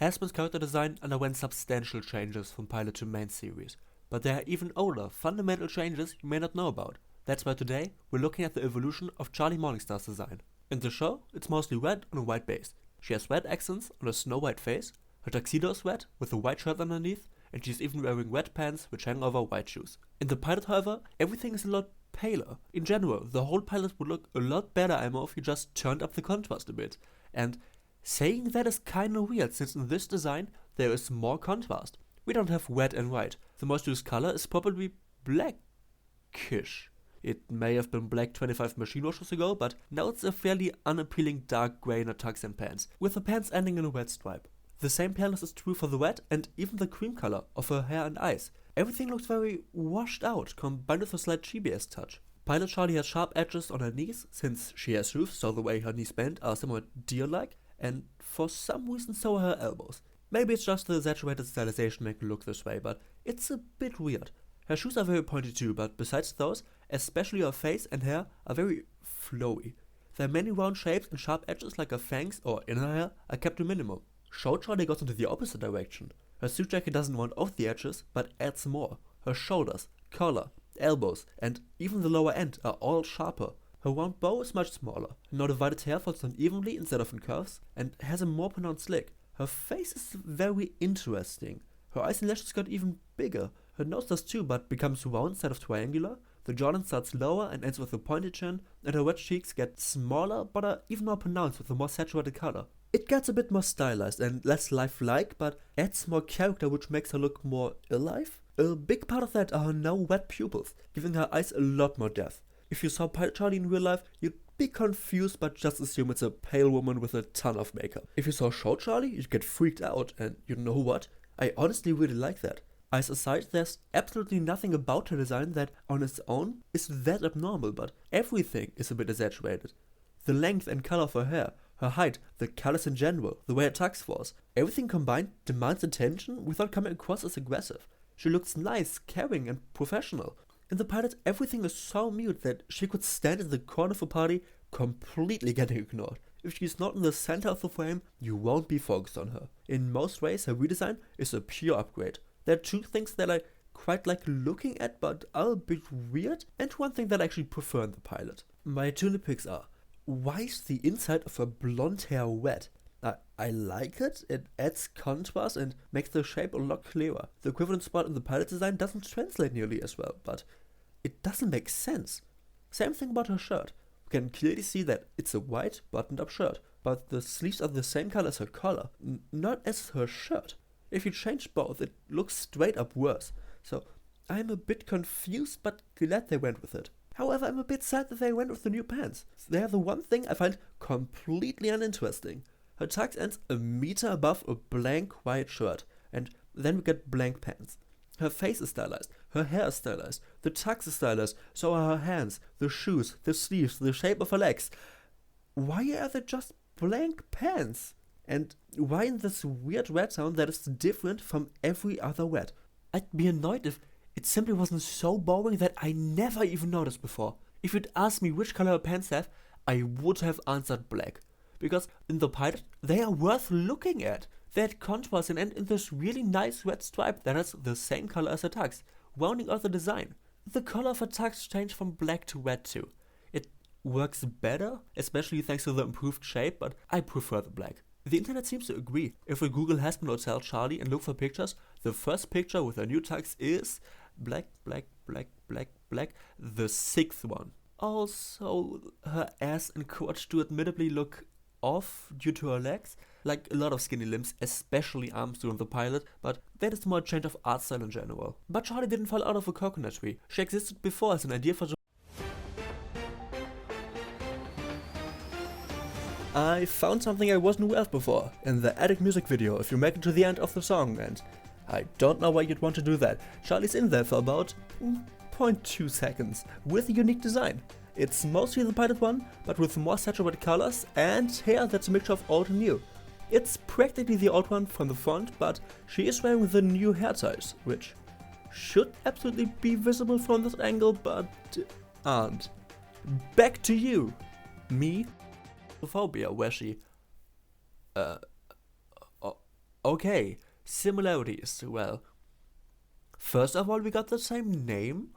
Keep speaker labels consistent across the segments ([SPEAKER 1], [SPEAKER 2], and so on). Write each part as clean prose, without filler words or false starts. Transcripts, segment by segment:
[SPEAKER 1] Hazbin's character design underwent substantial changes from pilot to main series, but there are even older, fundamental changes you may not know about. That's why today we're looking at the evolution of Charlie Morningstar's design. In the show, it's mostly red on a white base. She has red accents on a snow-white face, her tuxedo is red with a white shirt underneath, and she's even wearing red pants which hang over white shoes. In the pilot, however, everything is a lot paler. In general, the whole pilot would look a lot better, if you just turned up the contrast a bit. And saying that is kinda weird, since in this design there is more contrast. We don't have red and white. The most used color is probably blackish. It may have been black 25 machine washes ago, but now it's a fairly unappealing dark grey in a tux and pants, with the pants ending in a red stripe. The same paleness is true for the red and even the cream color of her hair and eyes. Everything looks very washed out, combined with a slight chibi-esque touch. Pilot Charlie has sharp edges on her knees, since she has shoes, so the way her knees bend are somewhat deer-like, and for some reason so are her elbows. Maybe it's just the exaggerated stylization making her look this way, but it's a bit weird. Her shoes are very pointy too, but besides those, especially her face and hair are very flowy. Their many round shapes and sharp edges like her fangs or inner hair are kept to minimum. Show Charlie goes into the opposite direction. Her suit jacket doesn't round off the edges, but adds more. Her shoulders, collar, elbows, and even the lower end are all sharper. Her round bow is much smaller. Her now divided hair falls down evenly instead of in curves, and has a more pronounced slick. Her face is very interesting. Her eyes and lashes got even bigger. Her nose does too, but becomes round instead of triangular. The jawline starts lower and ends with a pointed chin, and her red cheeks get smaller but are even more pronounced with a more saturated color. It gets a bit more stylized and less lifelike, but adds more character, which makes her look more alive. A big part of that are her now wet pupils, giving her eyes a lot more depth. If you saw Pilot Charlie in real life, you'd be confused but just assume it's a pale woman with a ton of makeup. If you saw Show Charlie, you'd get freaked out, and you know what? I honestly really like that. Eyes aside, there's absolutely nothing about her design that, on its own, is that abnormal, but everything is a bit exaggerated. The length and color of her hair, her height, the colors in general, the way her tux falls, everything combined demands attention without coming across as aggressive. She looks nice, caring, and professional. In the pilot, everything is so mute that she could stand in the corner of a party, completely getting ignored. If she's not in the center of the frame, you won't be focused on her. In most ways, her redesign is a pure upgrade. There are two things that I quite like looking at but are a bit weird, and one thing that I actually prefer in the pilot. My two nitpicks are: why is the inside of her blonde hair wet? I like it, it adds contrast and makes the shape a lot clearer. The equivalent spot in the pilot design doesn't translate nearly as well, but it doesn't make sense. Same thing about her shirt. You can clearly see that it's a white buttoned up shirt, but the sleeves are the same color as her collar, not as her shirt. If you change both, it looks straight up worse. So I'm a bit confused but glad they went with it. However, I'm a bit sad that they went with the new pants. They are the one thing I find completely uninteresting. Her tux ends a meter above a blank white shirt, and then we get blank pants. Her face is stylized, her hair is stylized, the tux is stylized, so are her hands, the shoes, the sleeves, the shape of her legs. Why are they just blank pants? And why in this weird red sound that is different from every other red? I'd be annoyed if it simply wasn't so boring that I never even noticed before. If you'd asked me which color her pants have, I would have answered black. Because in the pilot, they are worth looking at. They add contrast and end in this really nice red stripe that has the same color as her tux, rounding out the design. The color of her tux changed from black to red too. It works better, especially thanks to the improved shape, but I prefer the black. The internet seems to agree. If we Google Hazbin Hotel Charlie and look for pictures, the first picture with her new tux is black, black, black, black, black, the sixth one. Also, her ass and crotch do admittedly look off due to her legs, like a lot of skinny limbs, especially arms do in the pilot, but that is more a change of art style in general. But Charlie didn't fall out of a coconut tree. She existed before as an idea for I found something I wasn't aware of before in the Attic music video if you make it to the end of the song, and I don't know why you'd want to do that. Charlie's in there for about 0.2 seconds with a unique design. It's mostly the pilot one, but with more saturated colors and hair that's a mixture of old and new. It's practically the old one from the front, but she is wearing the new hair ties, which should absolutely be visible from this angle, but aren't. Back to you, me. Phobia, where she Okay, similarities. Well, first of all, we got the same name.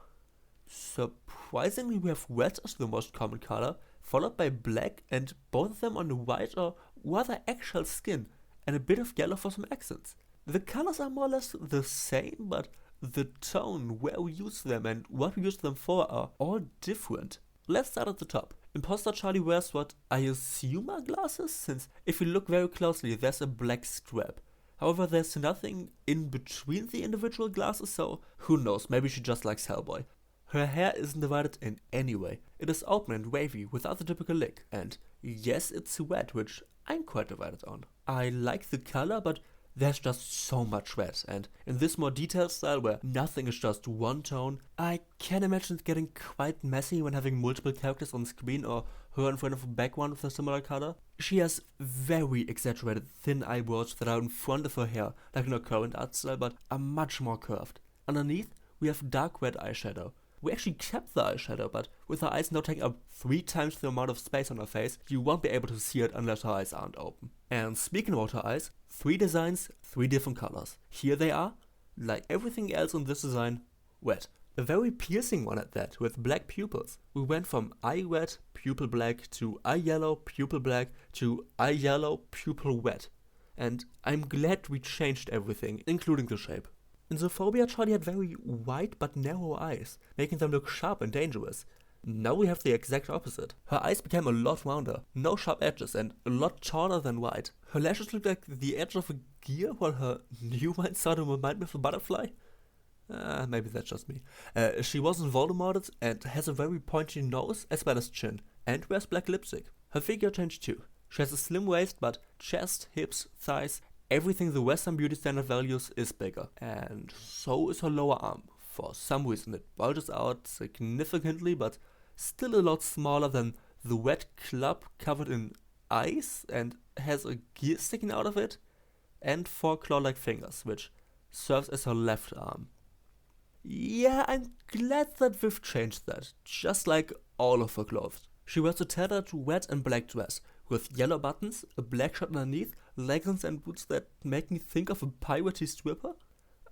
[SPEAKER 1] Surprisingly, we have red as the most common color, followed by black, and both of them on white or rather actual skin, and a bit of yellow for some accents. The colors are more or less the same, but the tone, where we use them, and what we use them for are all different. Let's start at the top. Imposter Charlie wears what I assume are glasses, since if you look very closely, there's a black strap. However, there's nothing in between the individual glasses, so who knows, maybe she just likes Hellboy. Her hair isn't divided in any way. It is open and wavy without the typical lick, and yes, it's red, which I'm quite divided on. I like the color, but there's just so much red, and in this more detailed style where nothing is just one tone, I can imagine it getting quite messy when having multiple characters on screen or her in front of a background with a similar color. She has very exaggerated thin eyebrows that are in front of her hair, like in her current art style, but are much more curved. Underneath, we have dark red eyeshadow. We actually kept the eyeshadow, but with her eyes now taking up 3 times the amount of space on her face, you won't be able to see it unless her eyes aren't open. And speaking about her eyes, 3 designs, 3 different colors. Here they are, like everything else on this design, red. A very piercing one at that, with black pupils. We went from eye red, pupil black, to eye yellow, pupil black, to eye yellow, pupil red. And I'm glad we changed everything, including the shape. In Zophobia, Charlie had very wide but narrow eyes, making them look sharp and dangerous. Now we have the exact opposite. Her eyes became a lot rounder, no sharp edges, and a lot taller than wide. Her lashes look like the edge of a gear, while her new ones sort of remind me of a butterfly. Maybe that's just me. She wasn't Voldemorted and has a very pointy nose as well as chin, and wears black lipstick. Her figure changed too. She has a slim waist, but chest, hips, thighs, everything the Western beauty standard values is bigger. And so is her lower arm. For some reason it bulges out significantly, but still a lot smaller than the red club covered in ice and has a gear sticking out of it, and 4 claw-like fingers, which serves as her left arm. Yeah, I'm glad that we've changed that, just like all of her clothes. She wears a tattered red and black dress, with yellow buttons, a black shirt underneath, leggings and boots that make me think of a piratey stripper.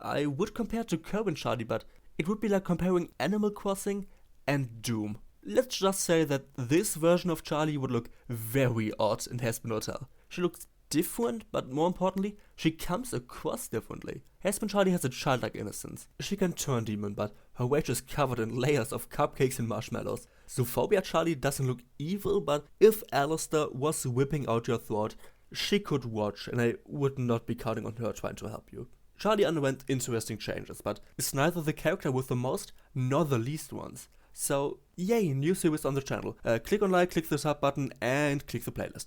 [SPEAKER 1] I would compare it to current Charlie, but it would be like comparing Animal Crossing and Doom. Let's just say that this version of Charlie would look very odd in Hazbin Hotel. She looks different, but more importantly, she comes across differently. Hazbin Charlie has a childlike innocence. She can turn demon, but her weight is covered in layers of cupcakes and marshmallows. Zophobia Charlie doesn't look evil, but if Alastor was whipping out your throat, she could watch, and I would not be counting on her trying to help you. Charlie underwent interesting changes, but is neither the character with the most nor the least ones. So, yay, new series on the channel. Click on like, click the sub button, and click the playlist.